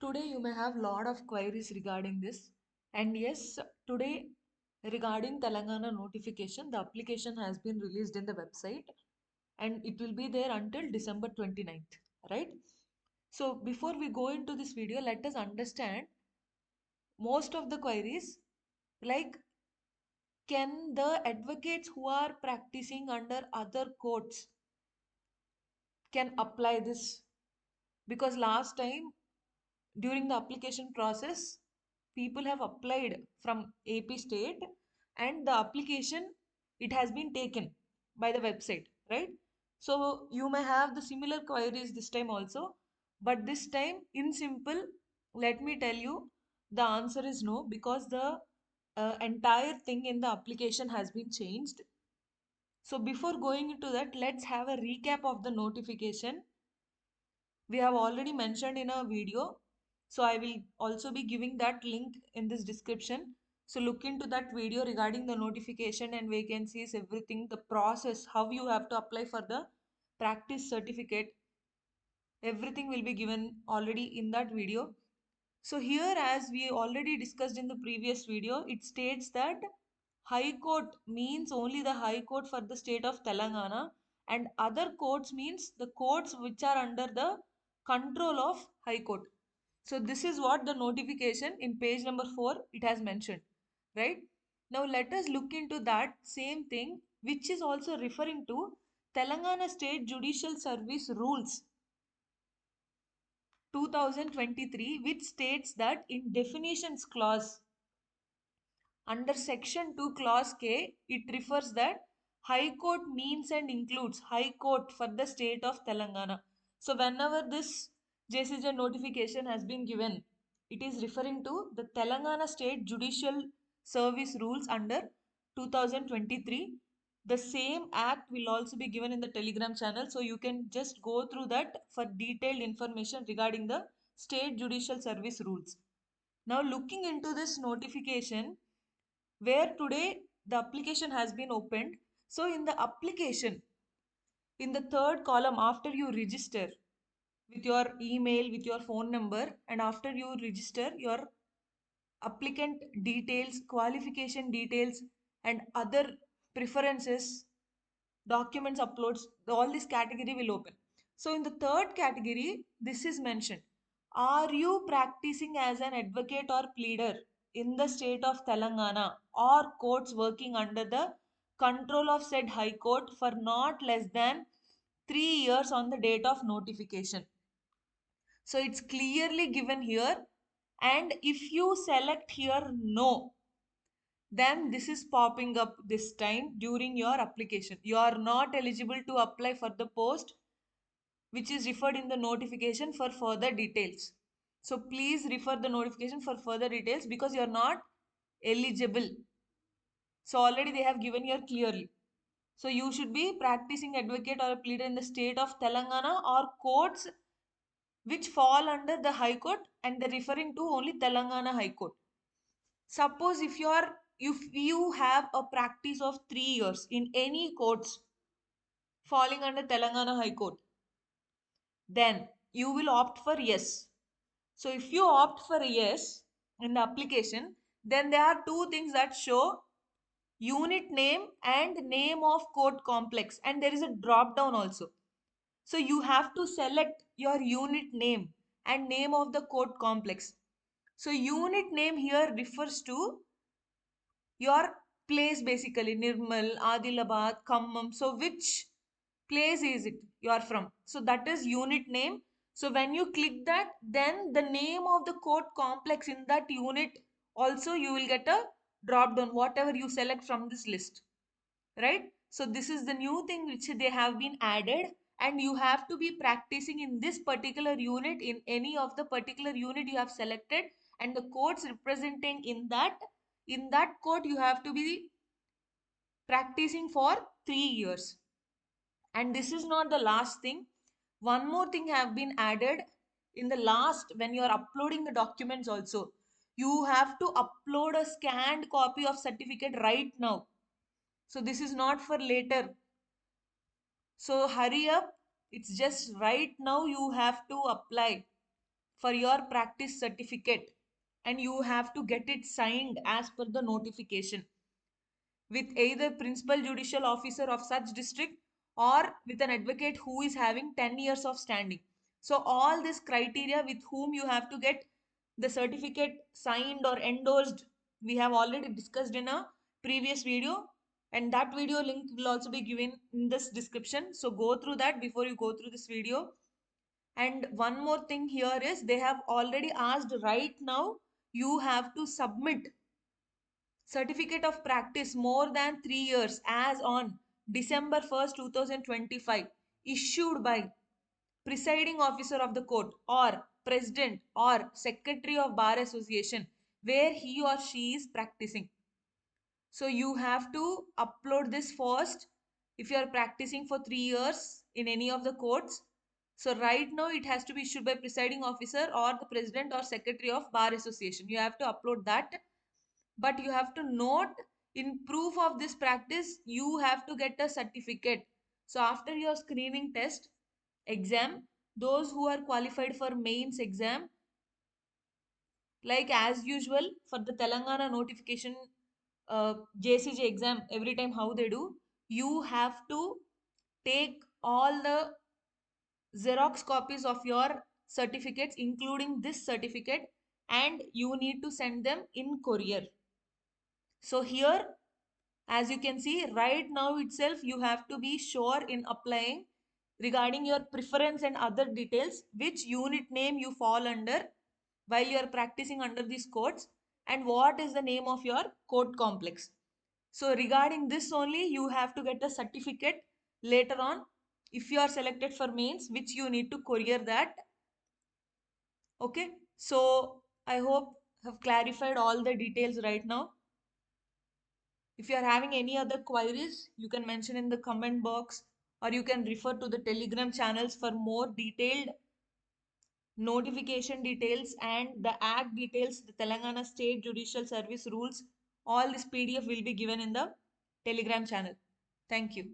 Today you may have lot of queries regarding this. And yes, today regarding Telangana notification, the application has been released in the website and it will be there until December 29th, right? So before we go into this video, let us understand most of the queries, like can the advocates who are practicing under other courts can apply this? Because last time during the application process, people have applied from AP state and the application, it has been taken by the website, right? So you may have the similar queries this time also, but this time in simple, let me tell you, the answer is no, because the entire thing in the application has been changed. So before going into that, let's have a recap of the notification. We have already mentioned in a video, so I will also be giving that link in this description. So look into that video regarding the notification and vacancies, everything, the process, how you have to apply for the practice certificate, everything will be given already in that video. So here, as we already discussed in the previous video, it states that High Court means only the High Court for the state of Telangana, and other courts means the courts which are under the control of High Court. So this is what the notification in page number 4 it has mentioned, right? Now let us look into that same thing, which is also referring to Telangana State Judicial Service Rules 2023, which states that in definitions clause under section 2 clause K, it refers that High Court means and includes High Court for the state of Telangana. So whenever this JCJ notification has been given, it is referring to the Telangana State Judicial Service Rules under 2023. The same act will also be given in the Telegram channel, so you can just go through that for detailed information regarding the State Judicial Service Rules. Now looking into this notification, where today the application has been opened. So in the application, in the third column, after you register with your email, with your phone number, and after you register your applicant details, qualification details, and other preferences, documents uploads, all this category will open. So in the third category, this is mentioned. Are you practicing as an advocate or pleader in the state of Telangana or courts working under the control of said High Court for not less than 3 years on the date of notification? So it's clearly given here. And if you select here no, then this is popping up this time during your application. You are not eligible to apply for the post which is referred in the notification for further details. So please refer the notification for further details because you are not eligible. So already they have given here clearly. So you should be practicing advocate or a pleader in the state of Telangana or courts which fall under the High Court, and they're referring to only Telangana High Court. Suppose if you have a practice of 3 years in any courts falling under Telangana High Court, then you will opt for yes. So if you opt for yes in the application, then there are two things that show: unit name and name of court complex, and there is a drop down also. So you have to select your unit name and name of the court complex. So unit name here refers to your place, basically Nirmal, Adilabad, Khammam. So which place is it you are from? So that is unit name. So when you click that, then the name of the court complex in that unit also you will get a drop down, whatever you select from this list, right? So this is the new thing which they have been added, and you have to be practicing in this particular unit, in any of the particular unit you have selected, and the courts representing in that court you have to be practicing for 3 years. And this is not the last thing. One more thing have been added in the last, when you are uploading the documents also, you have to upload a scanned copy of certificate right now. So this is not for later. So hurry up. It's just right now you have to apply for your practice certificate, and you have to get it signed as per the notification with either principal judicial officer of such district or with an advocate who is having 10 years of standing. So all this criteria with whom you have to get the certificate signed or endorsed, we have already discussed in a previous video, and that video link will also be given in this description. So go through that before you go through this video. And one more thing here is they have already asked right now you have to submit certificate of practice more than 3 years as on December 1st, 2025, issued by presiding officer of the court or president or secretary of bar association where he or she is practicing. So you have to upload this first if you are practicing for 3 years in any of the courts. So right now it has to be issued by presiding officer or the president or secretary of bar association. You have to upload that, but you have to note in proof of this practice you have to get a certificate. So after your screening test exam, those who are qualified for mains exam, like as usual for the Telangana notification JCJ exam, every time how they do, you have to take all the Xerox copies of your certificates including this certificate, and you need to send them in courier. So here, as you can see right now itself, you have to be sure in applying regarding your preference and other details, which unit name you fall under while you are practicing under these courts, and what is the name of your court complex. So regarding this only, you have to get a certificate later on if you are selected for mains, which you need to courier that. Okay, so I hope I have clarified all the details right now. If you are having any other queries, you can mention in the comment box, or you can refer to the Telegram channels for more detailed notification details and the act details, the Telangana State Judicial Service rules. All this PDF will be given in the Telegram channel. Thank you.